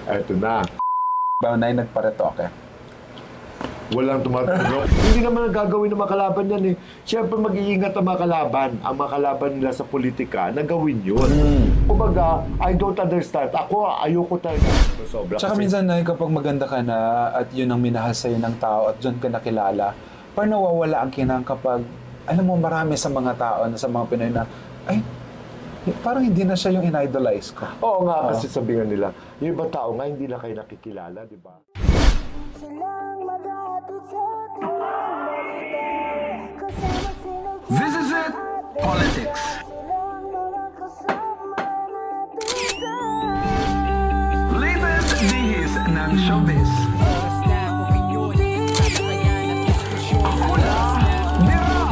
Eto na. Baunay nagparetoke. Walang tumatulog. Hindi naman ang gagawin ng mga kalaban yan eh. Siyempre mag-iingat ang mga kalaban. Ang mga kalaban nila sa politika na gawin yun. Kumbaga, I don't understand. Ako, ayoko talaga. Sobra. Tsaka minsan na kapag maganda ka na at yun ang minahal sa'yo ng tao at dyan ka nakilala, parang nawawala ang kinang kapag, alam mo, marami sa mga tao na sa mga Pinoy na, ay, parang hindi na siya yung in-idolize ko. Oo nga, kasi sabihan nila, yung ibang tao nga, hindi na kayo nakikilala, di ba? This is it, politics. Latest dihis ng showbiz. Ako na, Dira!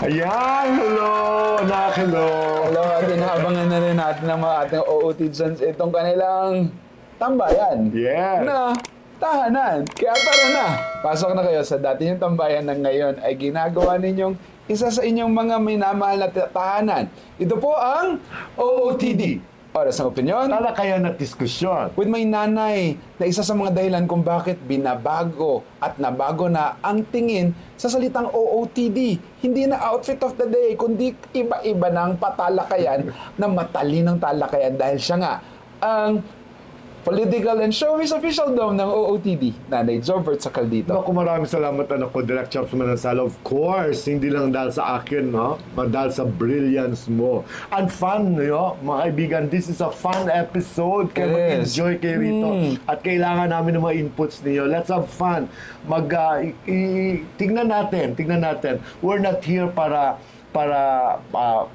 Ayan, hello! Anak, hello! Hello, at inaabangan na rin natin ng mga ating OOTians itong kanilang tambayan. Yes! Na tahanan. Kaya tara na, pasok na kayo sa dati yung tambayan na ngayon ay ginagawa ninyong isa sa inyong mga minamahal na tahanan. Ito po ang OOTD. Oras ng opinyon. Talakayan at diskusyon. With my nanay na isa sa mga dahilan kung bakit binabago at nabago na ang tingin sa salitang OOTD. Hindi na outfit of the day, kundi iba-iba ng patalakayan na matalinong talakayan dahil siya nga ang political and showbiz official daw ng OOTD, Nanay Jobert Sacaldito. Naku, maraming salamat anak ko, Direct Chops Manansala. Of course, hindi lang dahil sa akin, no? Dahil sa brilliance mo. And fun, no? Mga kaibigan, this is a fun episode. Kaya mag-enjoy kayo rito. At kailangan namin ng mga inputs niyo. Let's have fun. Tingnan natin. We're not here para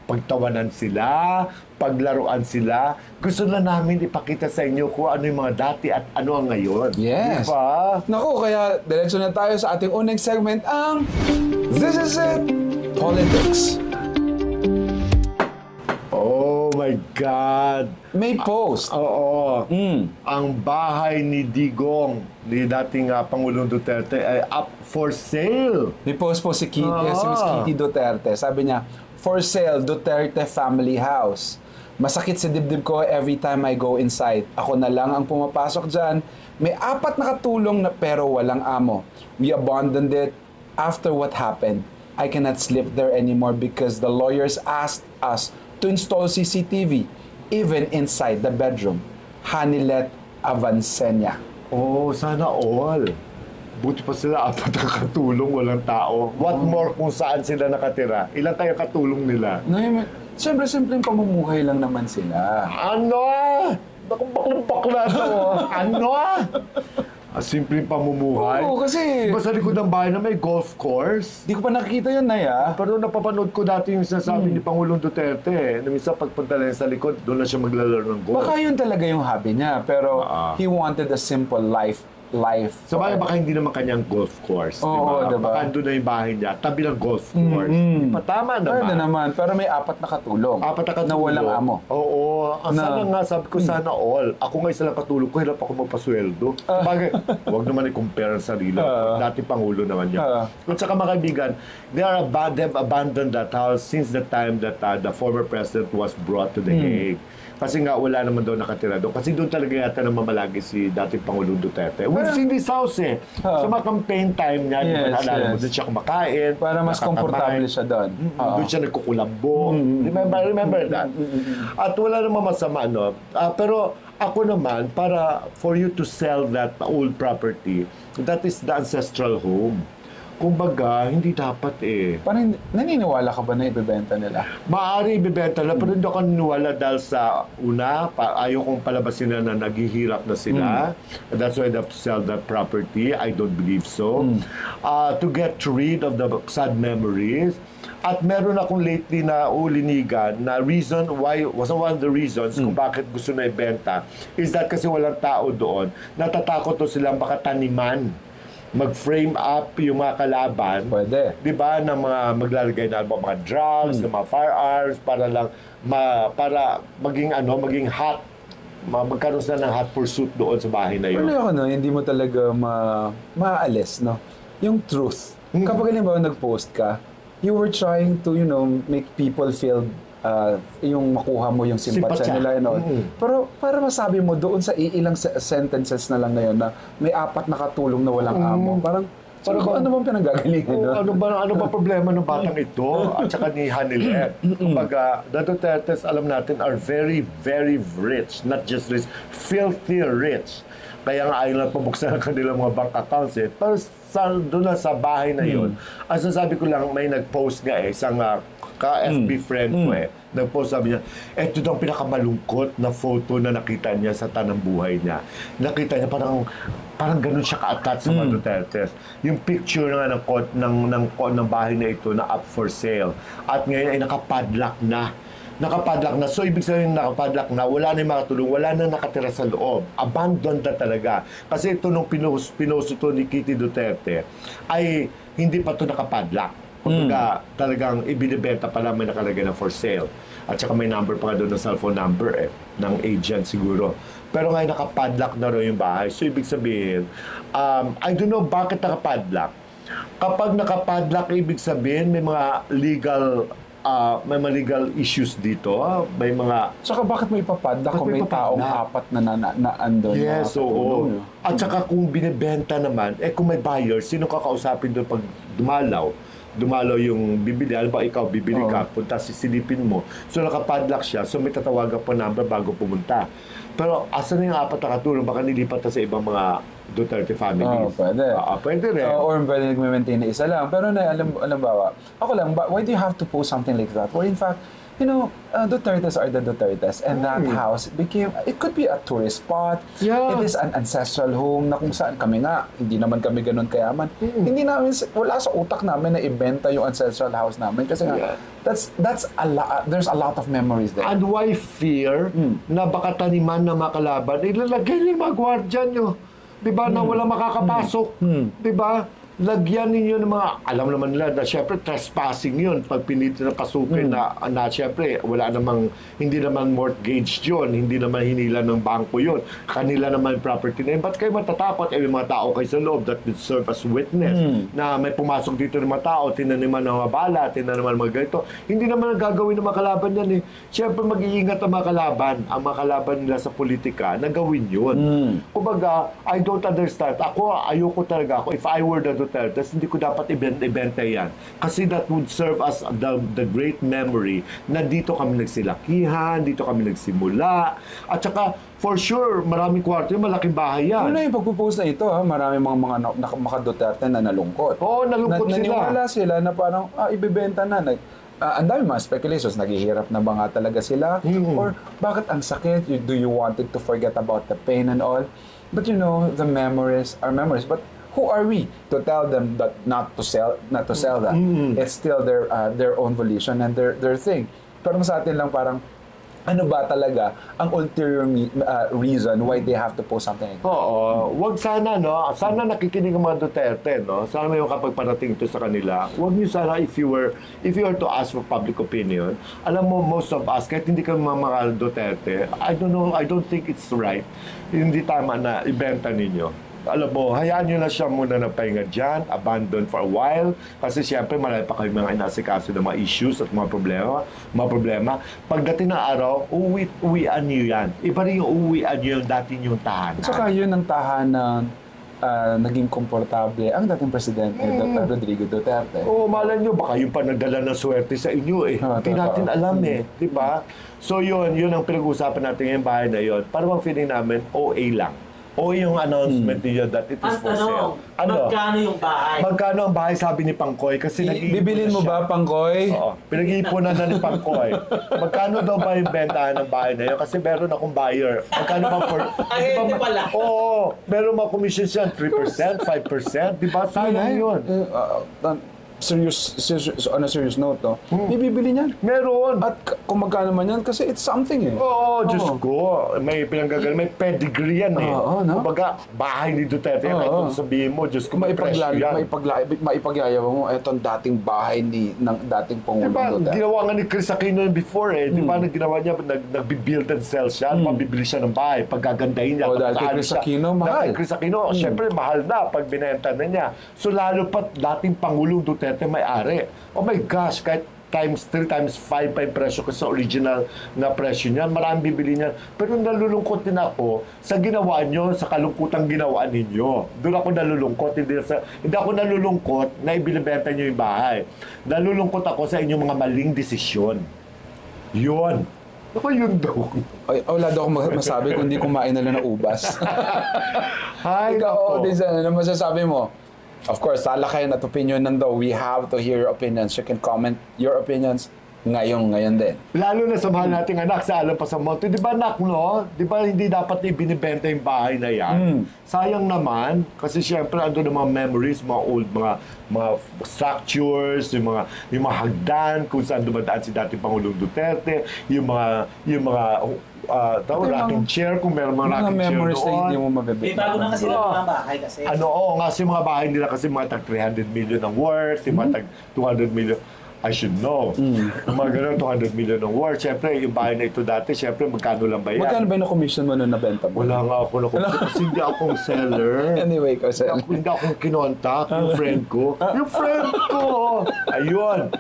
pagtawanan sila, paglaruan sila. Gusto na namin ipakita sa inyo kung ano yung mga dati at ano ang ngayon. Yes. Diba? Naku, kaya diretso na tayo sa ating unang segment, ang This is it, Politics. Oh my God! May post. Oo. Ang bahay ni Digong, ni dating Pangulong Duterte, ay up for sale. May post po si Miss Kitty Duterte. Sabi niya, for sale, Duterte Family House. Masakit sa dibdib ko every time I go inside. Ako na lang ang pumapasok dyan. May 4 na katulong na pero walang amo. We abandoned it after what happened. I cannot sleep there anymore because the lawyers asked us to install CCTV even inside the bedroom. Hanilet Avancenia. Oh, sana all. Buti pa sila 4 na katulong, walang tao. What more kung saan sila nakatira? Ilan kaya katulong nila? Siyempre, simpleng pamumuhay lang naman sila. Ano? Bakla to. Ano? Simpleng pamumuhay? Oo, kasi Diba sa likod ng bahay na may golf course? di ko pa nakikita yun, Naya. Pero napapanood ko dati yung sinasabi ni Pangulong Duterte. Na minsan pagpunta lang sa likod, doon na siya maglalaro ng golf. Baka yun talaga yung hobby niya, pero he wanted a simple life. So baka hindi naman kanyang golf course. Oo, diba? Baka doon na yung bahay niya, tabi ng golf course. Tama naman. Pwede naman, pero may 4 na katulong. 4 na katulong. Na walang amo. Oo. Sana nga, sabi ko sana all. Ako nga isa lang katulong ko, hirap ako magpasweldo. Bagay, huwag naman i-compare ang sarili. Dati Pangulo naman yan. At saka mga kaibigan, they've abandoned that house since the time that the former president was brought to the Hague. Kasi nga wala naman daw nakatira doon. Kasi doon talaga yata namamalagi si dating Pangulong Duterte. We've seen this house eh. Sa mga campaign time niya, doon siya kumakain. Para mas komportable siya doon. Doon siya nagkukulambo. Remember that? At wala naman masama, no? Pero ako naman, for you to sell that old property, that is the ancestral home. Kumbaga, hindi dapat eh. Parang naniniwala ka ba na ibebenta nila? Maaari ibebenta nila, pero hindi ako naniniwala dahil sa una, ayaw kong palabasin na naghihirap na sila. That's why they have to sell that property. I don't believe so. To get rid of the sad memories. At meron akong lately na ulinigan na reason why, was one of the reasons kung bakit gusto na ibenta, is that kasi walang tao doon. Natatakot to silang baka taniman. Mag-frame up yung mga kalaban. Pwede. Di ba? Na maglalagay na mga drugs, na mga firearms, para lang, para maging hot. Magkaroon sila ng hot pursuit doon sa bahay na yun. Pero ako, no, hindi mo talaga maaalis, no? yung truth. Kapag halimbawa nag-post ka, you were trying to, make people feel yung makuha mo yung simpatsya nila and all. Pero para masabi mo doon sa ilang sentences na lang na yun na may 4 na katulong na walang amo, parang ano bang pinanggagalingan doon? Ano ba problema ng batang ito at saka ni Hanilet? Kumbaga, the Dutertes, alam natin, are very, very rich. Not just rich, filthy rich. Kaya nga ayaw lang pabuksan ang kanilang mga bank accounts eh. Pero doon sa bahay na yun, ang sasabi ko lang, may nag-post nga isang ka-FB friend ko nag-post, sabi niya, eto daw pinakamalungkot na photo na nakita niya sa tanang buhay niya. Nakita niya parang ganun siya ka-attach sa mga Dutertes. Yung picture nga ng bahay na ito na up for sale. At ngayon ay nakapadlock na. So, ibig sabihin nakapadlock na, wala na yung makatulong, wala na nakatira sa loob. Abandoned na talaga. Kasi ito nung pinost ito ni Kitty Duterte, ay hindi pa ito nakapadlock. Kumbaga, talagang ibinibenta pa lang, may nakalagay na for sale. At saka may number pa nga doon na cellphone number ng agent siguro. Pero ngayon nakapadlock na rin yung bahay. So, ibig sabihin, I don't know bakit nakapadlock. Kapag nakapadlock, ibig sabihin, may mga legal issues dito. May mga... Saka bakit mo ipapadlock kung may taong 4 na andon? Yes, oo. At saka kung binibenta naman, kung may buyer, sino kakausapin doon pag dumalaw yung bibili, alam ba ikaw, bibili ka, punta sisilipin mo. So nakapadlock siya, so may tatawagan po number bago pumunta. Pero asan na yung 4 na katulong, baka nilipat na sa ibang mga Duterte families. Pwede. Pwede rin. Or pwede nag-maintain na isa lang. Pero alam ba, ako lang, why do you have to post something like that? Where in fact, Dutertes are the Dutertes, and that house it could be a tourist spot. Yeah. It is an ancestral home na kung saan kami nga, hindi naman kami ganun kayaman. Hindi namin, wala sa utak namin na ibenta yung ancestral house namin. Kasi nga, that's a lot, there's a lot of memories there. And why fear na baka taniman na makalaban? Ilalagay niyo yung mga gwardiya nyo. Diba? Na wala makakapasok. Diba? Lagyan ninyo ng mga, alam naman nila na syempre trespassing yun pag pinilit na pasukin na syempre wala namang, hindi naman mortgage yun, hindi naman hinila ng bangko yun, kanila naman property na yun. Ba't kayo matatakot? May mga tao kayo sa loob that will serve as witness na may pumasok dito ng mga tao, tinaniman ng mga bala, tinaniman ng mga ganito. Hindi naman ang gagawin ng mga kalaban yan eh. Syempre mag-iingat ang mga kalaban nila sa politika na gawin yun. Kumbaga, I don't understand. Ayoko talaga if I were the Dutertes, hindi ko dapat ibenta yan. Kasi that would serve as the great memory na dito kami nagsilakihan, dito kami nagsimula. At saka, for sure, maraming kwarto yung malaking bahay yan. Ano yung pagpupost na ito, maraming mga Duterte na nalungkot. Oo, nalungkot sila. Naniwala sila na parang, ibibenta na. Ang dami mga speculations, naghihirap na ba nga talaga sila? Or bakit ang sakit? Do you wanted to forget about the pain and all? But the memories are memories. But who are we to tell them that not to sell that? It's still their own volition and their thing. Pero sa atin lang parang ano ba talaga ang ulterior reason why they have to post something like that? Oo. Wag sana, no? Sana nakikinig ang mga Duterte, no? Sana may kapag parating ito sa kanila. Wag niyo sana, if you were to ask for public opinion, alam mo, most of us, kahit hindi ka mga Duterte, I don't think it's right. Hindi tama na ibenta ninyo. Alam mo, hayaan nyo na siya muna na pahinga dyan, abandon for a while, kasi siyempre marami pa kayo mga inasikaso ng mga issues at mga problema. Pagdating ng araw, uwian nyo yan. Iba rin yung uwian nyo yung dati yung tahanan. Saka yun ang tahanan naging komportable ang dating presidente Rodrigo Duterte. Oo, malay nyo, baka yung pa nagdala ng swerte sa inyo eh. Hindi natin alam eh, di ba? So yun ang pinag-uusapan natin ngayong bahay na yun. Para bang feeling namin, OA lang. O yung announcement niya that it is for sale. Magkano yung bahay? Magkano ang bahay, sabi ni Pangkoy? Kasi bibilin mo ba, Pangkoy? Oo. Pinag-iipunan na ni Pangkoy. Magkano daw ba yung bentahan ng bahay na yun? Kasi meron akong buyer. Magkano ba for... Hindi pala. Oo. Meron mga commission siya, 3%, 5%. Di ba? Sayang yun. on a serious note, no? May bibili niyan. Meron. At kung magkano man yan, kasi it's something eh. Oo, Diyos ko. May pinanggagal, may pedigree yan eh. Oo, no? Kumbaga, bahay ni Duterte, kahit kung sabihin mo, Diyos ko, may presyo yan. Maipagyayaw mo, etong dating bahay ng dating Pangulong Diba, Duterte. ginawa nga ni Chris Aquino before eh. Diba, ginawa niya, nag-build and sell siya, mabibili siya ng bahay, paggagandahin niya. O, dahil kay Chris Aquino, mahal. Dahil kay Chris Aquino, syempre, mahal na pag binenta na niya. So, lalo pa dating Pangulong Duterte may-ari. Oh my gosh, kahit times 3, times 5 pa yung presyo ko sa original na presyo niyan. Maraming bibili niyan. Pero nalulungkot din ako sa ginawa niyo, sa kalungkutang ginawa ninyo. Doon ako nalulungkot. Hindi ako nalulungkot na ibinibenta niyo yung bahay. Nalulungkot ako sa inyong mga maling desisyon. Yun. Ako yun daw. Ay, wala daw akong masabi kung hindi kumain na lang ng ubas. Hay, Ikaw, nako. Odinson, ano masasabi mo? Of course, talakayan at opinion nando. We have to hear your opinions. You can comment your opinions ngayon din. Lalo na sa mahal nating anak sa Alam pa sa Monte. Di ba anak, no? Di ba hindi dapat ibinibenta yung bahay na yan? Sayang naman. Kasi syempre, ando na mga memories, mga old, mga structures, yung mga hagdan, kung saan dumadaan si dating Pangulong Duterte, yung mga rocking chair, kung meron mga rocking chair memories na hindi doon. mo mabibigyan. May bago na kasi lang mga bahay kasi. Nga, yung mga bahay nila kasi mga tag 300 million ang worth, yung mga tag 200 million. I should know. Mga ganun, 200 million ang worth. Siyempre, yung bahay na ito dati, siyempre, magkano lang ba yan? Magkano ba yung commission mo nung nabenta mo? Wala nga ako kasi hindi akong seller. Anyway, kasi Hindi akong kinontak, yung friend ko. Yung friend ko! Ayun.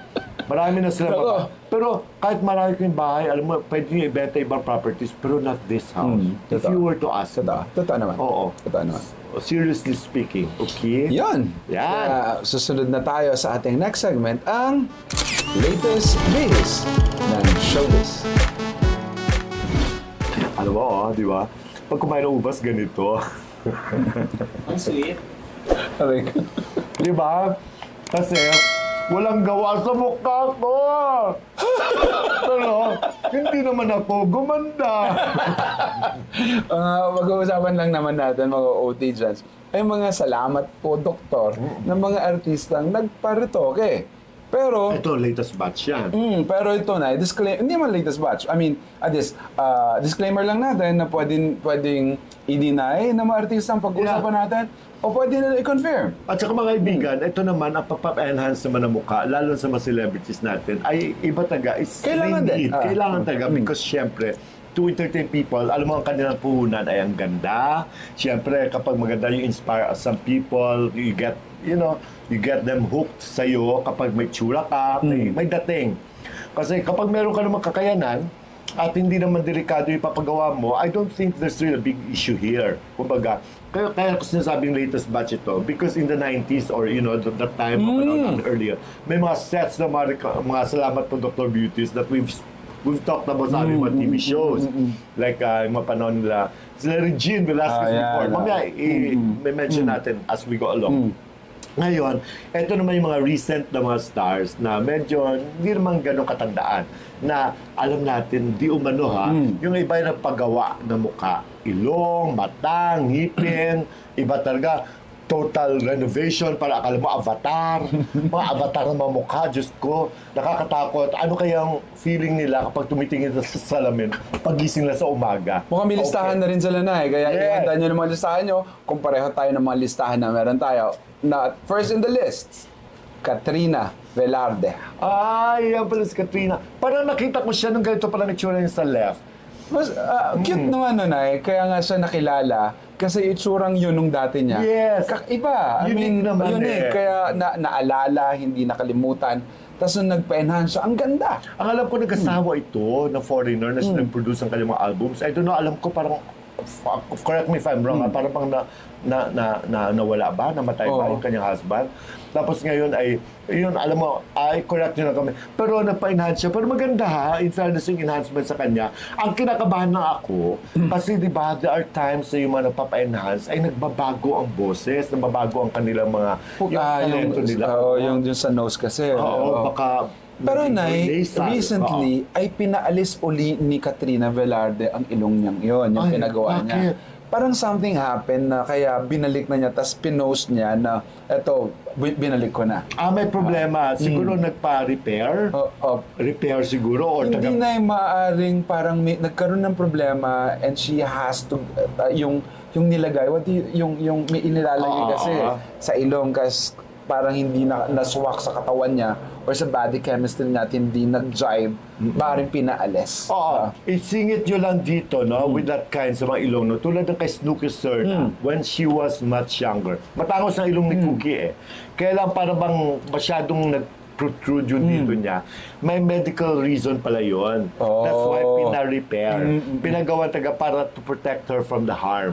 Marami na sila. Ako. Pero kahit marami ko yung bahay, alam mo, pwede nyo ibenta ibang properties, pero not this house. If Totoo. you were to ask me. Totoo naman. Oo. Totoo naman. Seriously speaking, okay? Yan. Yan. Susunod na tayo sa ating next segment, ang latest biz ng showbiz. Alam mo, di ba? Pag kumain ng ubas, ganito. Ang sweet. Aray ko. Di ba? Kasi, walang gawa sa mukha ko. Pero, hindi naman ako gumanda. Mag-uusapan lang naman natin, mga OT-jans, ay mga salamat po, doktor, ng mga artistang nagparitoke. Pero, Ito, latest batch yan. pero ito na, hindi man latest batch. I mean, disclaimer lang natin na pwedeng i-deny na mga artistang pag-usapan natin o pwede na i-confirm. At saka mga kaibigan, ito naman, ang papa-enhance naman ng mukha, lalo sa mga celebrities natin, ay iba taga, is Kailangan din. Kailangan taga, because syempre, to entertain people, alam mo ang kanilang puhunan ay ang ganda. Syempre, kapag maganda you inspire some people, you get them hooked sa'yo kapag may tsura ka, may dating. Kasi kapag meron ka namang kakayanan, at hindi naman delikado yung papagawa mo, I don't think there's really a big issue here. Kumbaga, kaya ko sinasabing latest batch ito, because in the 90s or that time earlier, may mga sets na mga salamat po Dr. Beauties that we've talked about sa aming mga TV shows. Like, yung mga panahon nila, sila Regine Velasquez before. Mamaya, may mention natin as we go along. Ngayon, ito naman yung mga recent na mga stars na medyo hindi naman ganun katandaan na alam natin, di umano yung iba yung nagpagawa ng mukha. Ilong, mata, ngipin, iba talaga. Total renovation para akala mo avatar. Mga avatar ng mga mukha, Diyos ko, nakakatakot. Ano kayang feeling nila kapag tumitingin sa salamin pagising na sa umaga? Mukhang may listahan na rin sila na eh. Kaya ihanda nyo ng mga listahan nyo kung pareho tayo ng mga listahan na meron tayo. Na first in the list, Katrina Velarde. Ay, yan pala si Katrina. Parang nakita ko siya nung ganito pala nagtsura niya sa left. Mas, cute naman nun eh. Kaya nga siya nakilala kasi itsurang yun nung dati niya. Yes. Kakaiba. Unique naman unique. eh. Kaya naalala, hindi nakalimutan. Tapos nung nagpa-enhance siya, ang ganda. Ang alam ko, nag-asawa ito na foreigner na nag-produce ng kanyang mga albums. I don't know, alam ko parang, correct me if I'm wrong, parang pang nawala ba? Namatay ba yung kanyang husband? Tapos ngayon ay, yun, alam mo, ay correct nyo na kami. Pero nagpa-enhance siya. Pero maganda ha, in fairness yung enhancement sa kanya. Ang kinakabahan na ako, kasi di ba, there are times na yung mga nagpapa-enhance ay nagbabago ang boses, nagbabago ang kanilang mga, yung talento nila. Yung sa nose kasi. Oo, baka Pero Nay, nasal. recently ay pinaalis uli ni Katrina Velarde ang ilong niyang yun, yung Ay, pinagawa niya. bakit? parang something happened na kaya binalik na niya, tapos pinost niya na, eto, binalik ko na. May problema. Siguro nagpa-repair? Repair siguro? Or Hindi na maaaring parang nagkaroon ng problema and she has to, yung nilagay, yung may inilalagay kasi sa ilong kasi parang hindi naswak sa katawan niya or sa body chemistry natin, hindi nag-jive, maaaring pinaalis. Isingit nyo lang dito, no? With that kind sa mga ilong, no? Tulad ng kay Snooki Serna, when she was much younger. Matangos ang ilong ni Cookie Kaya lang parang bang masyadong protrude yung dito niya. May medical reason pala yun. That's why pina-repair. Pinagawa taga para to protect her from the harm.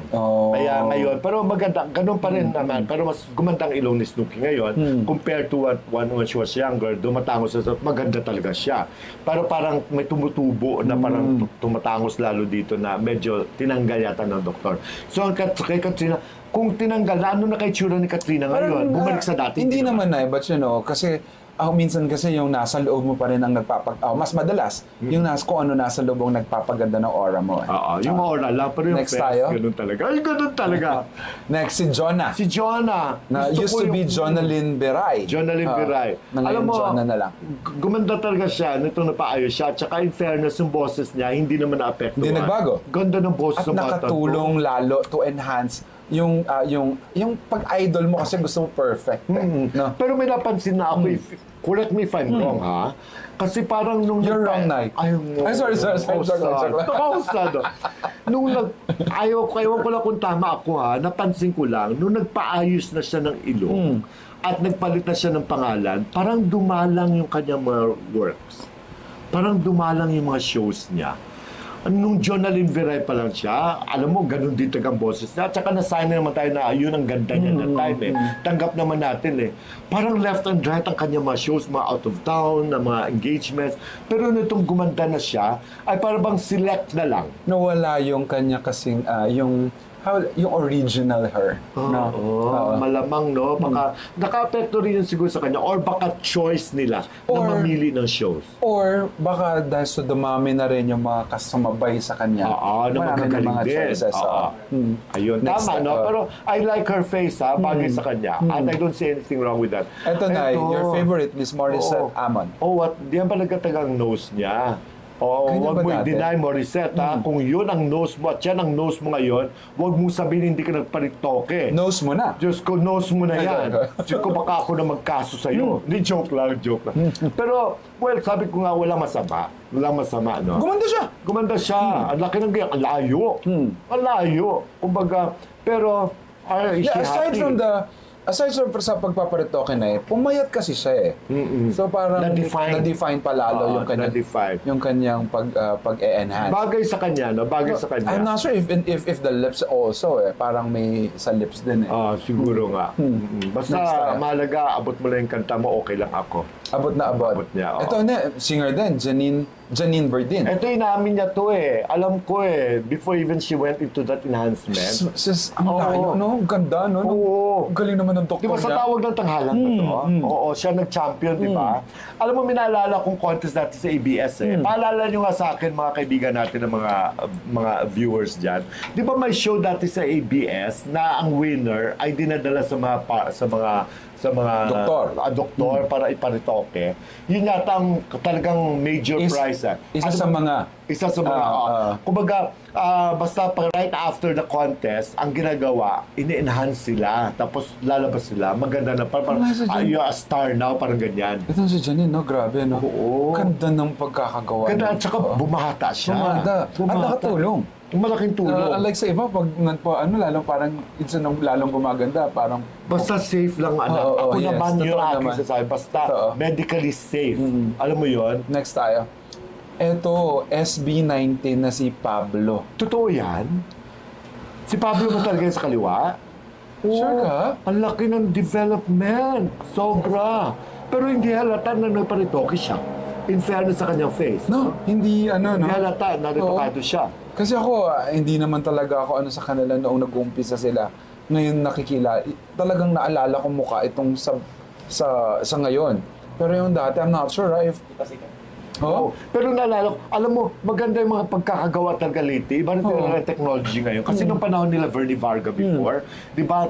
Kaya ngayon, pero maganda, ganun pa rin naman. Pero mas gumandang ilong ni Snooki ngayon compared to when she was younger, dumatangos siya, maganda talaga siya. Pero parang may tumutubo na parang tumatangos lalo dito na medyo tinanggal yata ng doktor. So kay Katrina, kung tinanggal, ano na kay tsura ni Katrina ngayon? Bumalik sa dati. Hindi naman but kasi minsan kasi yung nasa loob mo pa rin ang mas madalas, yung kung ano nasa loob ang nagpapaganda ng aura mo. Yung aura lang, pero yung next tayo? Ganun talaga. Ay, ganun talaga. Next, si Jonah. Si Jonah. Na used to be Jonalyn Beray. Jonalyn Beray. Alam mo, Jonah na lang. Gumanda talaga siya, nito napaayos siya. Tsaka in fairness, yung boses niya, hindi naman na-apektuhan. Hindi nagbago. Ganda ng boses at ng bata. At nakatulong lalo to enhance yung pag-idol mo kasi gusto mo perfect. No? Pero may napansin na ako, correct me if I'm wrong, ha? Kasi parang nung... You're wrong, Nike. Ay, sorry. Nakausado. Nung ayaw ko lang kung tama ako, ha? Napansin ko lang, nung nagpaayos na siya ng ilong at nagpalit na siya ng pangalan, parang dumalang yung kanyang mga works. Parang dumalang yung mga shows niya. Nung Jonalyn Beray pa lang siya, alam mo, ganun din tagang boses niya. At saka nasign naman tayo na yun ang ganda niya na time Tanggap naman natin Parang left and right ang kanya mga shows, mga out of town, na mga engagements. Pero nitong gumanda na siya, ay parang bang select na lang. Nawala yung kanya kasing, yung original her. Malamang, no? Baka naka-apekto rin yun siguro sa kanya or baka choice nila na mamili ng shows. Or baka dahil sa dumami na rin yung mga kasumabay sa kanya. Na magagaling mga din. choices. Ayun, Next tama, no? Pero I like her face, bagay sa kanya. And I don't see anything wrong with that. Ito na, your favorite, Miss Morissette Amon. Di yan pa nagkatagang nose niya. Huwag mo i-deny, Morissette, kung yun ang nose mo at yan ang nose mo ngayon, huwag mo sabihin hindi ka nagparitoke. Nose mo na. Diyos ko, nose mo na yan. Diyos ko, baka ako na magkaso sa'yo. Hindi, joke lang. Pero, sabi ko nga, walang masama. Walang masama, no? Gumanda siya. Ang laki ng ganyan. Ang layo. Ang layo. Kumbaga, pero, aside from sa pagpaparitoke na pumayat kasi siya So parang na-define pa lalo yung kanyang pag-e-enhance. Bagay sa kanya, no? Bagay sa kanya. I'm not sure if the lips also parang may sa lips din siguro nga. Basta mahalaga, abot mo lang yung kanta mo, okay lang ako. Abot na abot. Niya, Ito na, singer din, Janine Berdin. Ito inamin niya to Alam ko before even she went into that enhancement. Ang layo, no? Ganda, no? Galing naman ng doktor niya. Di ba sa tawag ng tanghalan na to? Oo, siya nag-champion, di ba? Alam mo, minaalala kong contest natin sa ABS Paalala nyo nga sa akin, mga kaibigan natin ng mga viewers dyan. Di ba may show dati sa ABS na ang winner ay dinadala sa mga doktor para iparitoke. Yun yata ang talagang major prize. Isa sa mga. Kumbaga, basta right after the contest, ang ginagawa, ini-enhance sila. Tapos lalabas sila. Maganda na. Parang you're a star now. Parang ganyan. Ito si Janine, no? Grabe, no? Oo. Ganda ng pagkakagawa. Ganda. At saka bumahata siya. At nakatulong. Malaking tulong. Unlike sa iba, pag lalong parang lalong gumaganda, parang... Basta safe lang, anak. Ako naman yung aking sasabi. Basta medically safe. Alam mo yon. Next tayo. Ito, SB19 na si Pablo. Totoo yan? Si Pablo ba talaga sa kaliwa? Sure ka? Ang laki ng development. Sobra. Pero hindi halata na nagparitoke siya. In fairness sa kanyang face. No, hindi no? Hindi halata, naritokado siya. Kasi ako, hindi naman talaga ako sa kanila noong nag-uumpisa sila. Ngayon talagang naalala ko mukha itong sa ngayon. Pero yung dati, I'm not sure if... Oh? Pero naalala ko, alam mo, maganda yung mga pagkakagawa talaga lately. Iba na talaga ang technology ngayon. Kasi nung panahon nila Vernie Varga before, di ba,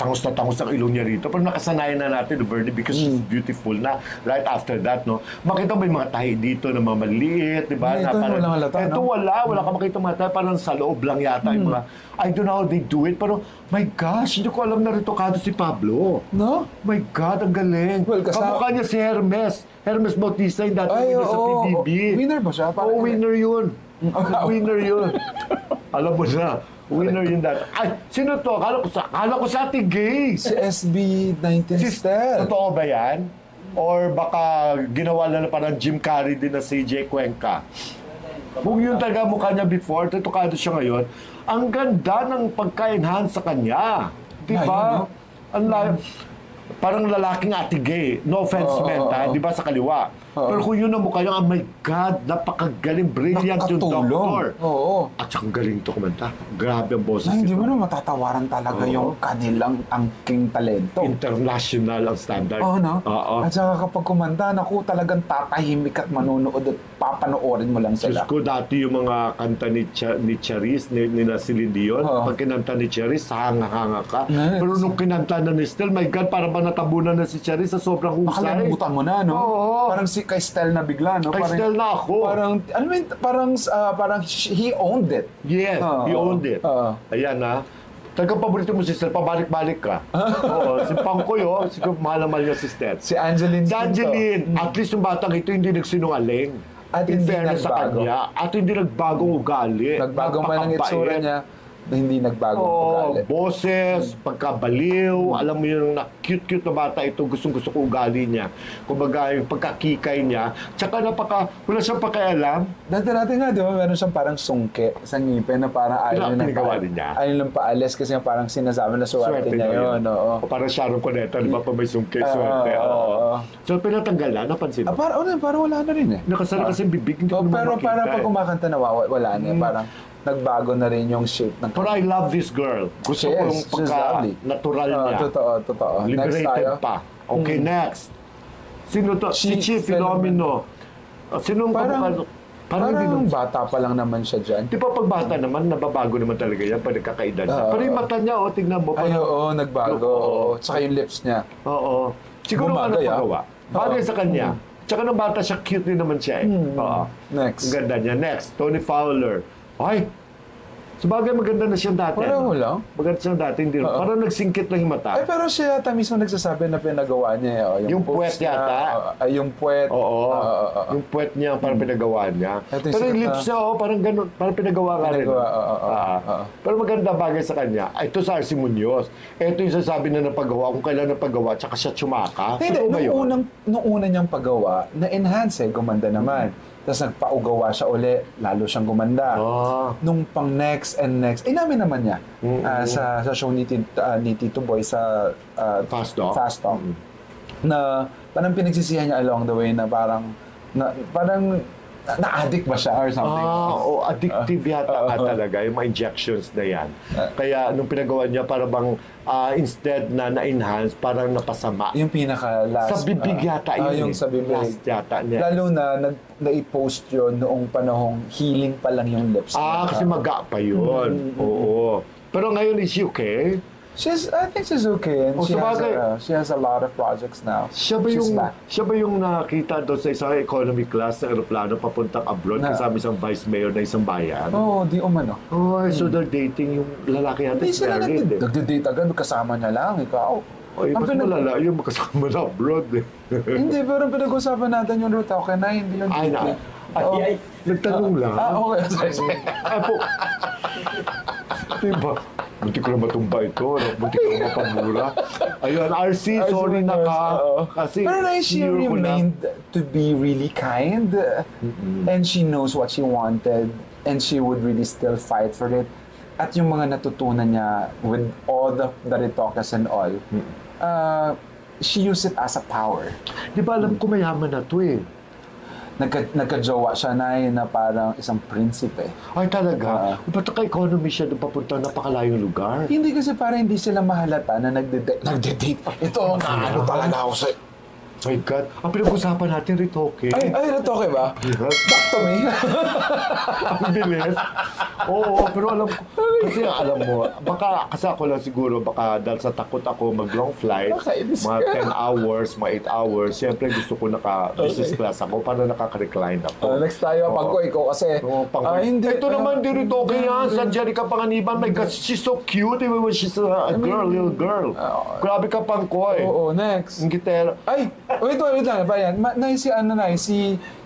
tangos na tangos ang ilong niya rito. Pero nakasanayan na natin yung Vernie because she's beautiful na. Right after that, no? Makita mo yung mga tahi dito na mga maliit, di ba? Ito, walang halata, Ito, no? wala ka makita mga tahi. Parang sa loob lang yata yung mga, I don't know how they do it, pero my gosh, hindi ko alam na ritokado si Pablo. No? My God, ang galing. Well, Kamukha niya si Hermes. Hermes Bautista yung dati Ay, winner sa oo. PBB. Winner ba siya? Oo, winner yun. Winner yun. Alam mo na. Winner yun dati. Ay, sino to? Akala ko sa Ate Gay. Si SB19 Stel. Totoo ba yan? Or baka ginawa na parang Jim Carrey din na si Jay Cuenca? Kung yun talaga mukha niya before, totokado siya ngayon, ang ganda ng pagka-enhance sa kanya. Di ba? Ang layo. Parang lalaking Ate Gay. No offense meant, ha? Di ba sa kaliwa? Pero kung yun ang mukha niya, oh my God, napakagaling, brilliant yung doctor. Oo. At saka galing to kumanta. Grabe ang boses Ay, hindi mo nito. na matatawaran talaga yung kanilang angking talento. International ang standard. Oo, no? Oo. At saka kapag kumanta, naku, talagang tatahimik at manunood at papanoorin mo lang Diyos sila. ko, dati yung mga kanta ni Charis, ni Celine Dion, Oo. pag kinanta ni Charis, hanga-hanga ka. Nice. Pero nung kinanta na ni Stel, my God, parang ba natabunan na si Charis sa sobrang husay. Makalimutan mo na, no? Oo. Parang si kay Stel na bigla, no? Kay Parang- Stel na ako. Parang, ano yun, parang he owned it. Yes, Oo. he owned it. Oo. Ayan na. Talagang paborito mo si Stel, pabalik-balik ka. Oo, si Pangkoy, siguro mahal naman niya si Stel. Si Angeline. Si Angeline, at least yung batang ito hindi nagsinungaling. At In hindi fairness sa nagbago. kanya. At hindi nagbagong ugali. Nagbago man ang itsura Napakabait. niya, na hindi nagbago ang Oo, ugali. boses, pagkabaliw, alam mo yung cute-cute na bata ito, gustong-gusto ko ugali niya. Kumbaga, yung pagkakikay niya, tsaka wala siyang pakialam. Dati nga, di ba, meron siyang parang sungke sa ngipin na parang ayaw Wala, niya pinagawa din niya? ayaw lang paalis kasi parang sinasabi na swerte niya yun. Oo. O parang Sharon Cuneta, di ba, pa may sungkit, Oo, swerte. oo, Oo. oo. So, pinatanggal na, napansin mo? Parang wala na rin eh. Nakasara kasi yung bibig, hindi ko naman Pero makita. parang pag kumakanta na wala na eh. Parang nagbago na rin yung shape ng Pero I love this girl. Gusto She ko is. yung She's lovely. pagka-natural Oo, niya. totoo. Next Liberated tayo. pa. Okay, next. Sino to? Si Chi Chi Filomeno. Sinong Parang hindi bata pa lang naman siya dyan. Di ba pag bata naman, nababago naman talaga yan pag nagkakaedad niya. Pero yung mata niya, tignan mo. Ay, oo, nagbago. Oo. Tsaka yung lips niya. Oo. Siguro ano Bumagay, pagawa. Bagay sa kanya. Tsaka nung bata siya, cute din naman siya eh. Oo. Next. Ang ganda niya. Next, Tony Fowler. Ay! Sabagay, maganda na siyang dati. Pareho lang. Maganda siyang dati. Hindi, parang nagsingkit lang yung mata. Ay, pero siya yata mismo nagsasabi na pinagawa niya. Yung puwet boobs niya, yata? yung puwet. Oo. Yung puwet niya, parang pinagawa niya. Ito yung Pero yung sikat lips niya, parang ganun. Parang pinagawa nga rin. Pinagawa, Pero maganda bagay sa kanya. Ito sa Arce Munoz. Ito yung sasabi na napagawa, kung kailan napagawa, tsaka siya tsumaka. Hindi, Totoo ba yun? nung una niyang paggawa, na-enhance gumanda naman. Tapos nagpaugawa siya uli, lalo siyang gumanda. Nung pang next and next, namin naman niya sa show ni Tito Boy sa Fast Talk? Fast Talk. Na parang pinagsisihan niya along the way na parang na-addict ba siya or something? Addictive yata nga talaga, yung mga injections na yan. Kaya nung pinagawa niya, para bang instead na na-enhance, parang napasama. Yung pinaka-last. Sa bibig yata yun. Yung sa bibig. Last yata niya. Lalo na na-i-post yun noong panahong healing pa lang yung lips niya. Kasi maga pa yun. Oo. Pero ngayon, is she okay? I think she's okay. And sabagay. she has a lot of projects now. Siya ba yung nakita doon sa isang economy class na aeroplano papuntang abroad kasama isang vice mayor na isang bayan? Oo, di umano. So they're dating yung lalaki natin. Hindi sila nagde-date agad, kasama niya lang, ikaw. Ay, mas malala yung magkasama na abroad eh. Hindi, pero pinag-usapan natin yung route, okay na, hindi yung Ay, dating. Ay, nagtanong lang. Okay. Sorry. Ay po. Diba? Bunti ko lang matumba ito. Bunti ko lang mapamura. Ayun, RC, sorry na ka. Kasi pero she senior ko na. remained to be really kind. And she knows what she wanted. And she would really still fight for it. At yung mga natutunan niya with all the retoques and all, she used it as a power. Di ba alam ko mayaman na to eh. Nagka-jowa siya na parang isang prinsipe. Ay talaga? Ba't ka-economy siya doon papunta napakalayong lugar? Hindi kasi parang hindi sila mahalata na nagde-date. Ito, ano talaga ako sa... My God, ang pinag-usapan natin rito, okay? Ay, okay ba? Back to me. Ang bilis. Oo, pero alam mo, baka, kasi ako lang siguro, baka dahil sa takot ako mag-long flight, Nakainis mga ka. 10 hours, mga 8 hours, siyempre gusto ko naka-business class ako para nakaka-recline ako. Next tayo, Pangko, ikaw kasi. Oo, hindi. Ito naman, di rito okay yan. Sa Jerica Panganiban, my God, she's so cute. Even when she's a girl, little girl. Grabe ka, Pangkoy. Oo, next. Ang gitera. Ay, wait lang, ba yan?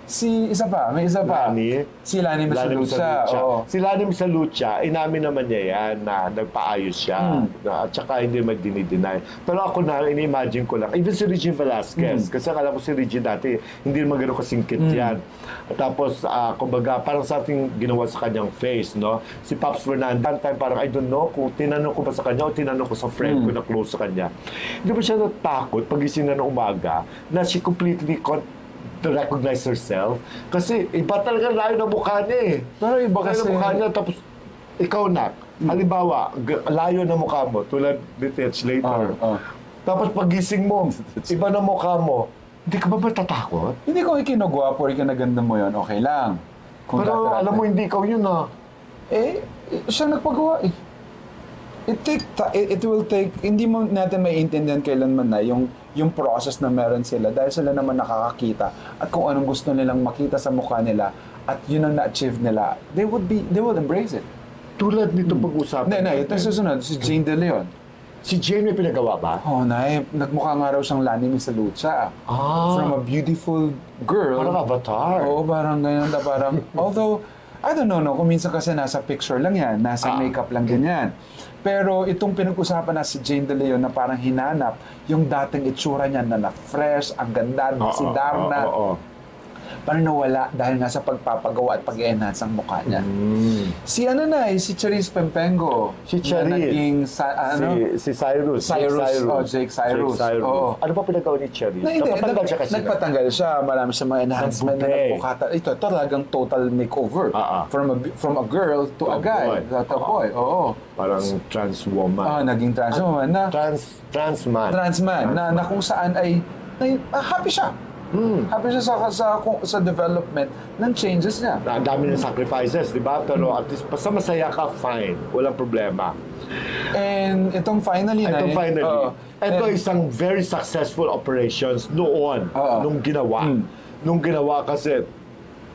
Si isa pa, may isa pa. Lani? Si Lani Misalucha. Oo. Si Lani Misalucha, inamin naman niya yan na nagpaayos siya. At saka hindi magdinideny. Pero ako na, ini-imagine ko lang. Even si Regine Velasquez. Kasi akala ko si Regine dati, hindi naman gano'n kasingkit yan. At tapos, kumbaga, parang something ginawa sa kanyang face, no? Si Pops Fernandez, one time parang, I don't know, kung tinanong ko ba sa kanya o tinanong ko sa friend ko na close sa kanya. Hindi ba siya natakot pagising na ng umaga na she completely to recognize herself. Kasi iba talaga layo na mukha niya eh. Pero iba Layo kasi. na mukha niya, tapos ikaw na. Halimbawa, layo na mukha mo, tulad detach later. Tapos pagising mo, iba na mukha mo. Hindi ka ba matatakot? Hindi ko ikinagwapo or ikinaganda mo yun, okay lang. Kung Pero dati-dati. alam mo, hindi ikaw yun ah. Siya nagpagawa eh. It will take, hindi mo natin maiintindihan kailanman na yung process na meron sila dahil sila naman nakakakita at kung anong gusto nilang makita sa mukha nila at yun ang na-achieve nila, they will embrace it. Tulad nito pag-usapan. Ito yung susunod, si Jane De Leon. Si Jane may pinagawa ba? Oh, nagmukha nga raw siyang Lani Misalucha. From a beautiful girl. Parang avatar. Oo, parang ganyan na parang, although, I don't know, no, kung minsan kasi nasa picture lang yan, nasa makeup lang ganyan. Pero itong pinag-usapan na si Jane De Leon na parang hinanap yung dating itsura niya na fresh, ang ganda, si Darna. Parang nawala dahil nga sa pagpapagawa at pag-enhance ang mukha niya. Si si Charisse Pempengo. Si Charisse. Na naging, Si Cyrus. Jake Cyrus. Oo. Ano pa pinagawa ni Charisse? Hindi, Napatanggal siya kasi. nagpatanggal siya. Marami siya mga enhancement na Nagbuke. nagpukata. Ito talagang total makeover. From a girl to a guy. To a boy. Oo. Parang trans woman. Naging trans woman na Trans man. na kung saan ay happy siya. Happy siya sa development ng changes niya. Ang dami ng sacrifices, di ba? Pero at least, basta masaya ka, fine. Walang problema. And itong finally Ito isang very successful operations noon, nung ginawa kasi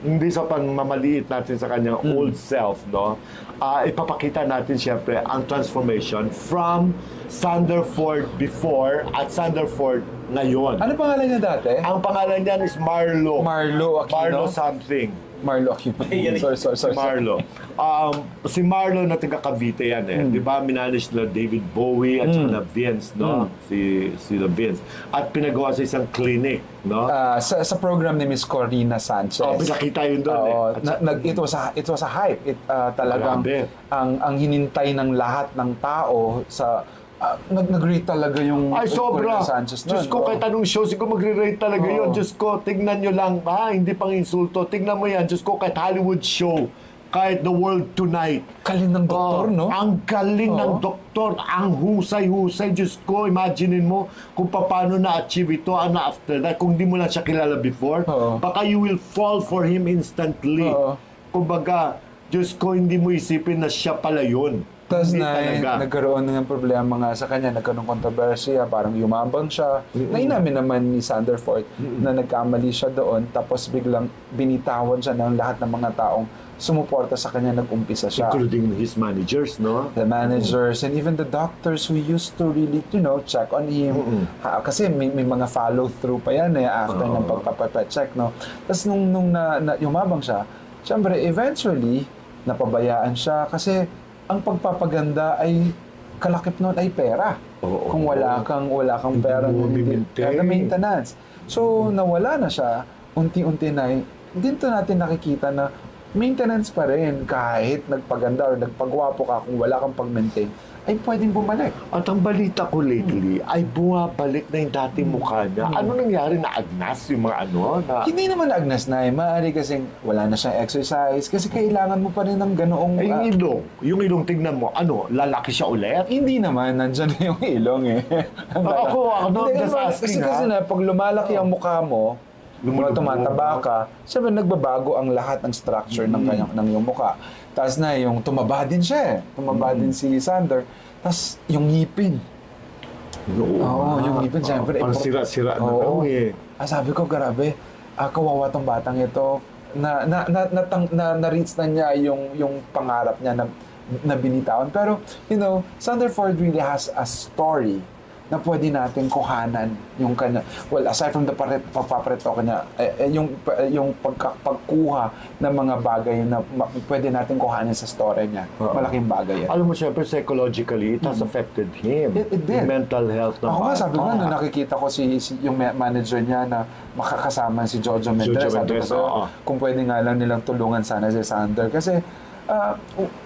hindi sa pangmamaliit natin sa kanyang old self, no? Ipapakita natin siyempre ang transformation from Sanderford before at Sanderford ngayon. Ano pangalan niya dati? Ang pangalan niyan is Marlo. Marlo Aquino. Marlo something. Marlo Aquino. Sorry. Marlo. Si Marlo na taga Cavite yan eh. Di ba, minanage na David Bowie at saka na Vince, no? Si Vince. At pinagawa sa isang clinic, no? Sa program ni Miss Corina Sanchez. Pinakita yun doon eh. It was a hype. Talagang ang hinintay ng lahat ng tao sa nag-rate talaga yung Ay, sobra. Sanchez Diyos ko, kahit anong show, siguro magre-rate talaga yun. Diyos ko, tignan nyo lang. Hindi pang insulto. Tignan mo yan. Diyos ko, kahit Hollywood show, kahit The World Tonight. Galing ng doktor, no? Ang galing ng doktor. Ang husay-husay. Diyos ko, imaginein mo kung paano na-achieve ito and after that. Kung di mo lang siya kilala before, baka you will fall for him instantly. Kumbaga, Diyos ko, hindi mo isipin na siya pala yun. Tapos nagkaroon ng problema nga sa kanya, nagkaroon ng kontrobersiya, parang yumabang siya. Nainamin naman ni Sanderford na nagkamali siya doon, tapos biglang binitawan siya ng lahat ng mga taong sumuporta sa kanya, nag-umpisa siya. Including his managers, no? The managers and even the doctors who used to really, check on him. Kasi may mga follow-through pa yan after ng pagpapacheck, no? Tapos nung yumabang siya, syempre, eventually, napabayaan siya kasi ang pagpapaganda ay kalakip nun ay pera. Kung wala kang pera, the maintenance. So, nawala na siya, unti-unti na, dito natin nakikita na maintenance pa rin. Kahit nagpaganda or nagpagwapo ka, kung wala kang pag-maintain, ay pwedeng bumalik. At ang balita ko lately ay bumabalik na yung dating mukha niya. Ano nangyari na agnas yung mga ano? Na, Hindi naman agnas na eh. Maaari kasing wala na siyang exercise kasi kailangan mo pa rin ng ganoong... ay, yung ilong tignan mo, ano, lalaki siya ulit? Hindi naman, nandyan na yung ilong eh. Ako, Hindi, just asking, kasi na, pag lumalaki ang mukha mo, Lumulubog. tumataba ka, siyempre nagbabago ang lahat ng structure ng iyong mukha. Tapos na, yung tumaba din siya eh. Tumaba din si Sander. Tapos yung ngipin. Oo, yung ngipin, siyempre. Parang sira-sira na Oo. lang eh. Sabi ko, grabe, kawawa tong batang ito. Na-reach na niya yung pangarap niya na binitawan. Pero, Sander Ford really has a story na pwede natin kuhanan yung kanya. Well, aside from the pagpapareto kanya, yung pagkuha ng mga bagay na pwede natin kuhanin sa story niya. Malaking bagay yan. Alam mo, syempre, psychologically, it has affected him. It did. Yung mental health ng Ako nga, sabi ko, bata. nung nakikita ko yung manager niya na makakasama si Jojo Mendez, sabi ko, kung pwede nga lang nilang tulungan sana si Sander. Kasi,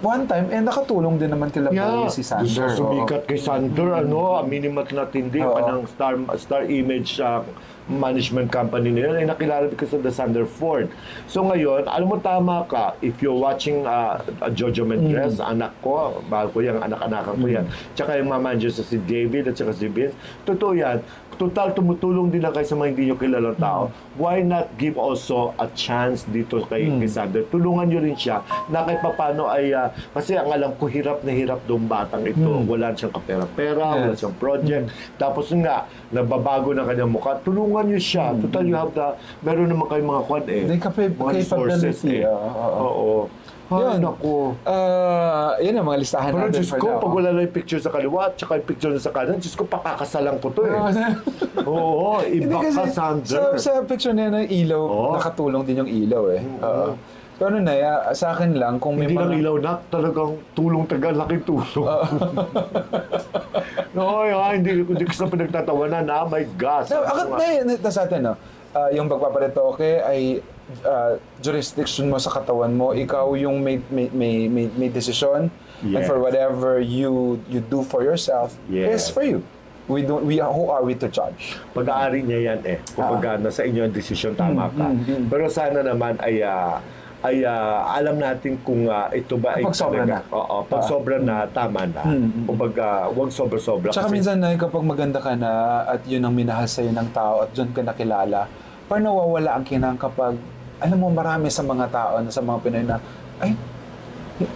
one time, nakatulong din naman kila Bowie si Sander. Sumikat kay Sander, minimat na tindi, panang star image management company nila ay nakilala because of the Sander Ford. So ngayon, alam mo tama ka, if you're watching Jojo Mendez, anak ko, bahal ko yan, anak-anakan ko yan, tsaka yung mga managers si David at saka si Vince, totoo yan, total tumutulong din lang kayo sa mga hindi nyo kilalang tao. Why not give also a chance dito kay Sander? Tulungan nyo rin siya na kahit papano ay, kasi ang alam ko, hirap na hirap doong batang ito. Wala siyang kapera-pera, wala siyang project. Tapos nga, nababago na kanyang mukha. Tulungan nyo siya. Total, you have the, meron naman kayong mga kwan eh. Mga resources eh. Oo. Ay, naku. Yun ang mga listahan Pero natin Diyos for ko, now. pag wala lang yung picture sa kaliwa, tsaka yung picture sa kanan, Diyos ko, pakakasalan ko to eh. Oo, Hindi iba kasi ka, Sander. sa picture niya ng ilaw, nakatulong din yung ilaw eh. Pero sa akin lang, kung may Hindi lang mga... ilaw na, talagang tulong taga, laking tulong. Hindi ko sa pinagtatawanan, my God. Sa atin, yung pagpaparetoke ay jurisdiction mo sa katawan mo, ikaw yung may desisyon, and Yes. for whatever you do for yourself Yes. is for you. Who are we to judge? Pag-aari niya yan eh. Kapag nasa inyo ang desisyon, tama ka. Pero sana naman ay alam natin kung ito ba ay Pag sobra na. Oo, pag sobra na, tama na. Kumbaga, huwag sobra-sobra. Tsaka minsan na kapag maganda ka na at yun ang minahal sa'yo ng tao at dyan ka nakilala, parang nawawala ang kinang kapag, alam mo, marami sa mga tao, sa mga Pinoy na, ay,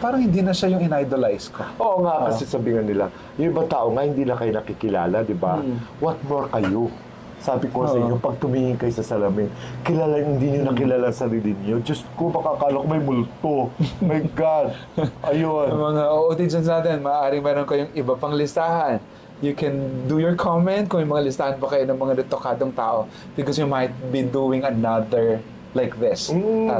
parang hindi na siya yung in-idolize ko. Oo nga, kasi sabihin nila, yung ibang tao nga, hindi na kayo nakikilala, di ba? What more kayo? Sabi ko sa inyo, pag tumingin kayo sa salamin, hindi nyo nakilala ang sarili nyo. Diyos ko, makakala ko may multo. My God. Ayun. Mga OOTGs natin, maaaring meron kayong iba pang listahan. You can do your comment kung may mga listahan pa kayo ng mga detokadong tao because you might be doing another like this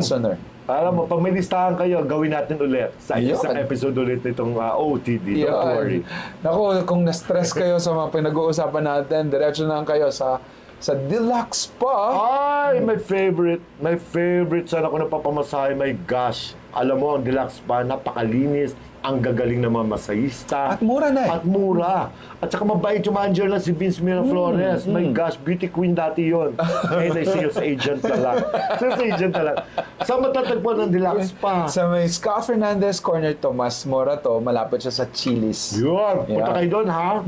sooner. Alam mo, pag may listahan kayo, gawin natin ulit sa isang episode ulit nitong OOTD. Don't worry. Naku, kung na-stress kayo sa mga pinag-uusapan natin, diretso na lang kayo sa Deluxe Spa. Ay, my favorite. My favorite. Saan ako napapamasahe? My gosh. Alam mo, ang Deluxe Spa, napakalinis. Ang gagaling ng mga masahista. At mura na eh. At mura. At saka mabait yung manager lang si Vince Miraflores. My gosh, beauty queen dati yun. Ngayon ay sales agent na lang. Sales agent na lang. Saan matatagpuan ng Deluxe Spa? Sa may Scott Fernandez Corner Tomas Morato, malapit siya sa Chili's. Yun. Punta kayo doon, ha?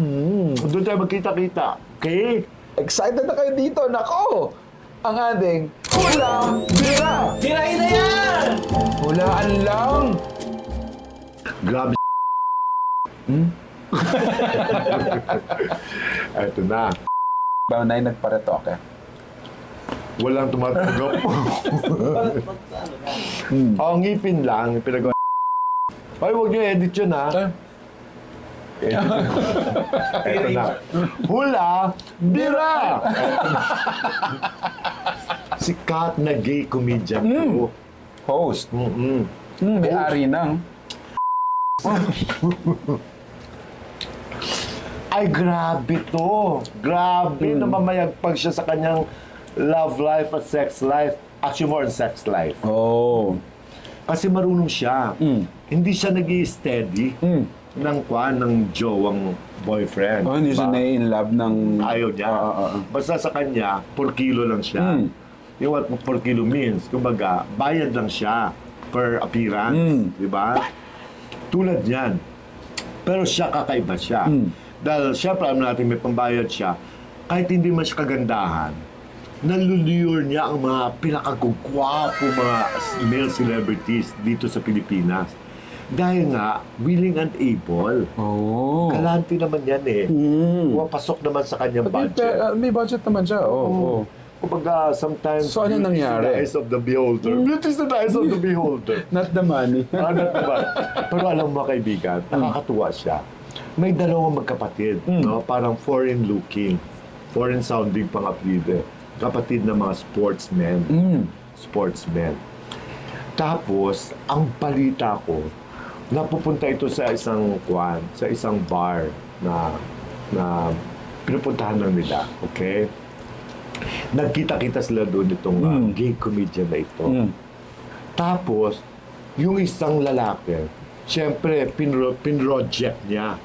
Doon tayo magkita-kita. Okay? Excited na kayo dito, nako! Ang ating Hulang Bira! Tirahin na yan! Hulaan lang! Grabe. Eto na. Ba na yung nagparetoke? Walang tumatanggap. Ang ngipin lang, pinagawa. Ay, huwag niyo edit yun, ha? Eto na. Hula, bira! Sikat na gay comedian ko. Host. May-ari ng... Ay, grabe to. Grabe na mamayagpag siya sa kanyang love life at sex life. Actually, more on sex life. Oh. Kasi marunong siya. Hindi siya nag-i-steady ng jowang boyfriend. Oh, hindi siya Diba? in love ng... Ayaw niya. Basta sa kanya, 4 kilo lang siya. Yung what 4 kilo means, kumbaga, bayad lang siya per appearance. Di ba? Tulad yan. Pero siya, kakaiba siya. Dahil syempre, alam natin may pambayad siya. Kahit hindi man siya kagandahan, nalulure niya ang mga pinakagugwapo mga male celebrities dito sa Pilipinas. Dahil nga, willing and able. Oh. Galante naman yan eh. Pumapasok naman sa kanyang budget. May budget naman siya. Oh. Kumbaga, sometimes, So, ano beauty is nangyari? the eyes of the beholder. Beauty is the eyes of the beholder. Not the money. Not naman. Pero alam mo mga kaibigan, nakakatuwa siya. May dalawang magkapatid, no? Parang foreign looking, foreign sounding pang apelyido. Kapatid ng mga sportsmen. Sportsmen. Tapos, ang balita ko, napupunta ito sa isang bar na pinupuntahan lang nila, okay? Nagkita-kita sila doon itong gay comedian na ito. Tapos, yung isang lalaki, siyempre, pinroject niya.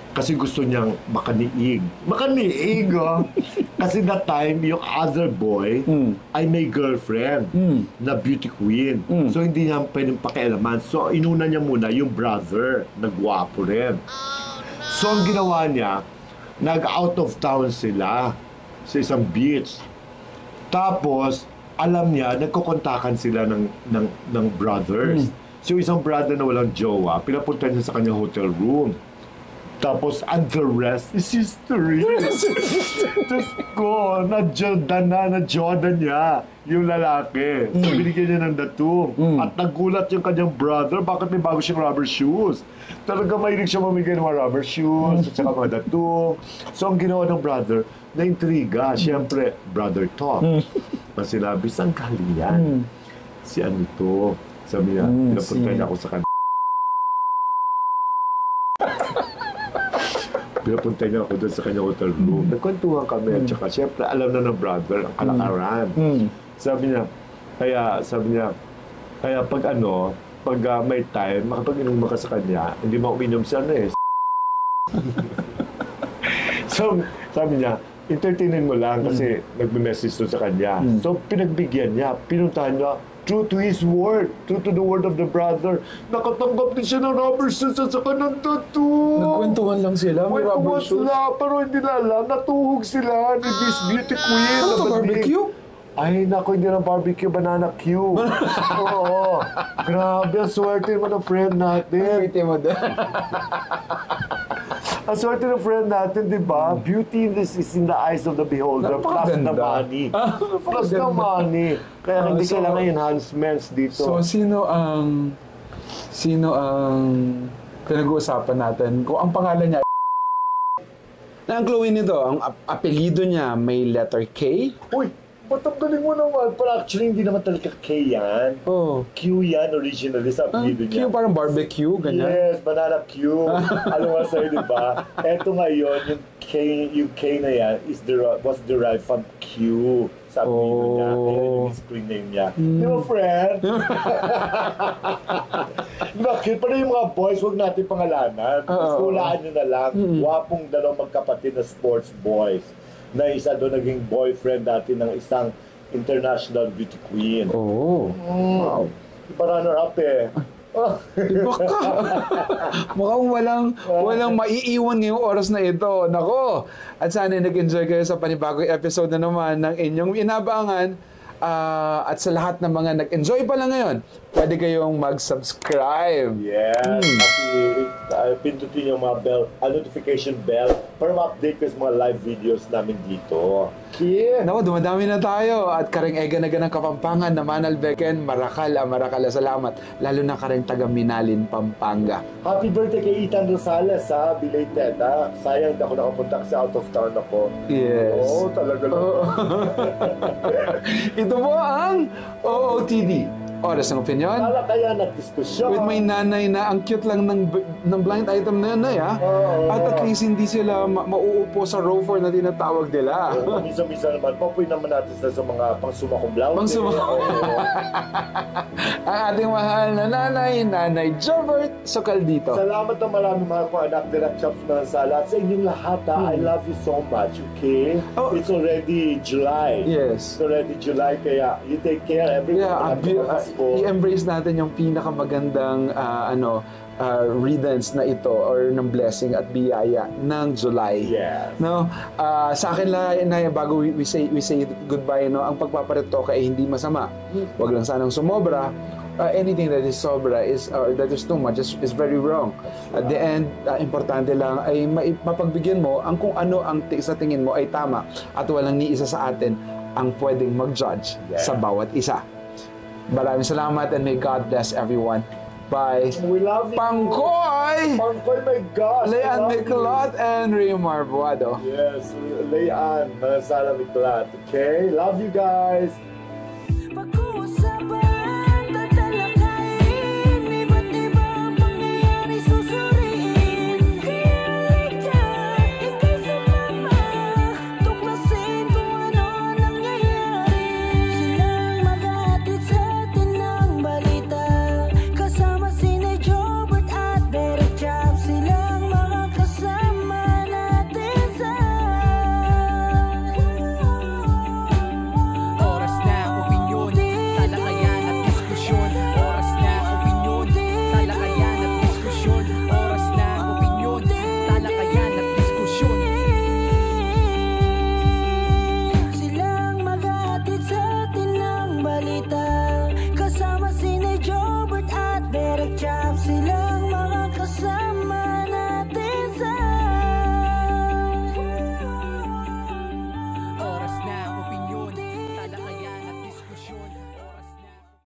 Kasi gusto niyang makaniig. Makaniig, oh! Kasi that time, yung other boy ay may girlfriend na beauty queen. So, hindi niya pwedeng pakialaman. So, inuna niya muna yung brother na gwapo rin. So, ang ginawa niya, nag-out of town sila sa isang beach. Tapos, alam niya, nagkukontakan sila ng brothers. So, isang brother na walang jowa, pinapunta niya sa kanyang hotel room. Tapos, and the rest is history. Diyos ko, na-Jordan niya yung lalaki. So, binigyan niya ng datum. At nagulat yung kanyang brother, bakit may bago siyang rubber shoes? Talaga mahilig siya mamigay ng mga rubber shoes at saka mga datum. So, ang ginawa ng brother, na-intriga. Siyempre, brother talk. Mas sinabi, saan galing yan? Si ano to? Sabi niya, pinapunta niya ako sa kanya. Pinapunta niya ako doon sa kanyang hotel room. Nagkwentuhan kami at saka siyempre alam na ng brother ang kalakaran. Sabi niya, kaya pag may time, makapag-inom ka sa kanya, hindi mo uminom siya na eh. So, sabi niya, entertainin mo lang kasi nagme-message doon sa kanya. So, pinagbigyan niya, pinuntahan niya, true to his word, true to the word of the brother. Nakatanggap din siya ng rubber shoes at saka ng tattoo. Nagkwentuhan lang sila, may rubber shoes. Sila, pero hindi na alam, natuhog sila ni Miss Beauty Queen. Ano to, barbecue? Ay, naku, hindi na barbecue, banana Q. Oo. Grabe, ang swerte mo ng friend natin. Wait mo doon. Ang swerte ng friend natin, di ba? Beauty is in the eyes of the beholder. Plus the money. Plus the money. Kaya hindi kailangan enhancements dito. So, sino ang pinag-uusapan natin? Kung ang pangalan niya na ang clue nito, ang apelyido niya may letter K? Uy! Patanggalin mo naman. Pero actually, hindi naman talaga K yan. Oh. Q yan originally sa apelido niya. Q, parang barbecue, ganyan? Yes, banana Q. Alam mo sa'yo, di ba? Eto ngayon, yung K na yan was derived from Q sa apelido niya. Kaya yung screen name niya. Di ba, friend? Bakit? Pero yung mga boys, huwag natin pangalanan. Mas hulaan nyo na lang. Wapong dalawang magkapatid na sports boys. Na isa doon naging boyfriend dati ng isang international beauty queen. Oh. Wow. Runner-up eh. Iba ka. Mukhang walang maiiwan ngayong oras na ito. Nako. At sana nag-enjoy kayo sa panibagong episode na naman ng inyong inabangan. At sa lahat ng mga nag-enjoy pa lang ngayon, pwede kayong mag-subscribe. Yes. At pindutin yung mga notification bell para ma-update ko sa mga live videos namin dito. Yeah. Naku, dumadami na tayo. At kareng ega-naga ng Kapampangan na Manal Beken, marakala, salamat. Lalo na kareng taga Minalin, Pampanga. Happy birthday kay Ethan Rosales, ha? Belated, ha? Sayang, ako nakapunta kasi out of town ako. Yes. Oo, talaga lang. Ito po ang OOTD. Oras ng opinion. Para kaya nagdiskusyon. With my nanay na ang cute lang ng blind item na yan, ha? Oo. At at least hindi sila mauupo sa row 4 na tinatawag nila. Minsan-minsan naman, papoy naman natin sa mga pang-sumakumlaw. Ang ating mahal na Nanay Jobert Socaldito. Salamat na marami mga anak, Direct Chops Manasala. At sa inyong lahat, I love you so much, okay? Oh. It's already July. Yes. It's already July, kaya you take care everyone. I-embrace natin yung pinakamagandang riddance na ito or ng blessing at biyaya ng July. Yes. No? Sa akin lang na bago we say goodbye, no, ang pagpaparetoke ay hindi masama. Wag lang sanang sumobra. Anything that is sobra that is too much is very wrong. At the end, importante lang ay mapagbigyan mo ang kung ano ang sa tingin mo ay tama at walang ni isa sa atin ang pwedeng mag-judge sa bawat isa. Maraming salamat and may God bless everyone. Bye. We love you. Pangkoy! Pangkoy, my gosh. Leanne Miclot and Rimar Buado. Yes, Leanne Manasala Miclot. Okay? Love you guys.